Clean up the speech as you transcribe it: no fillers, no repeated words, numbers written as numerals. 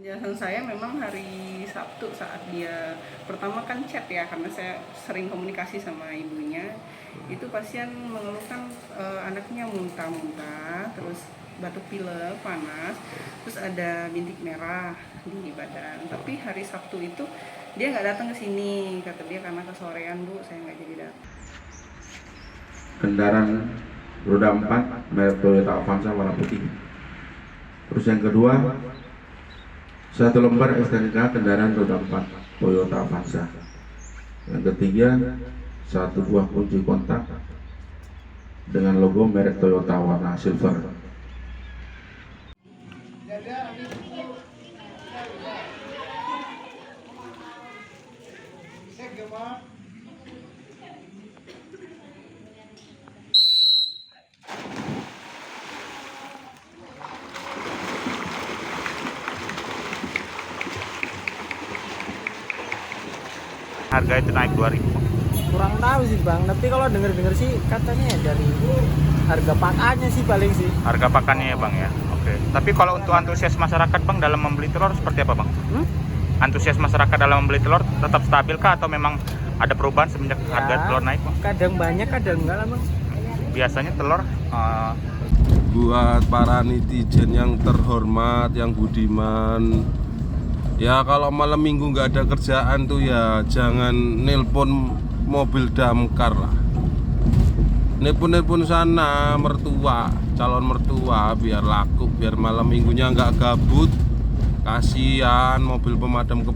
Penjelasan saya memang hari Sabtu saat dia pertama kan chat ya, karena saya sering komunikasi sama ibunya. Itu pasien mengeluhkan anaknya muntah-muntah, terus batuk pilek, panas, terus ada bintik merah di badan. Tapi hari Sabtu itu dia nggak datang ke sini, kata dia karena kesorean Bu, saya nggak jadi datang. Kendaraan roda 4 merek Toyota Avanza warna putih. Terus yang kedua, 1 lembar STNK kendaraan roda 4 Toyota Avanza. Yang ketiga, 1 buah kunci kontak dengan logo merek Toyota warna silver. Harga itu naik 2.000. Kurang tahu sih Bang, tapi kalau denger-denger sih katanya dari harga pakannya sih paling sih. Harga pakannya ya Bang ya. Oke. Tapi kalau untuk antusias masyarakat Bang dalam membeli telur seperti apa Bang? Antusias masyarakat dalam membeli telur tetap stabil kah atau memang ada perubahan semenjak harga telur naik Bang? Kadang banyak, kadang enggak lah Bang. Biasanya telur buat para netizen yang terhormat, yang budiman, ya kalau malam minggu nggak ada kerjaan tuh ya jangan nelpon mobil damkar lah, nelpon sana mertua, calon mertua, biar laku, biar malam minggunya nggak gabut. Kasihan mobil pemadam kebakaran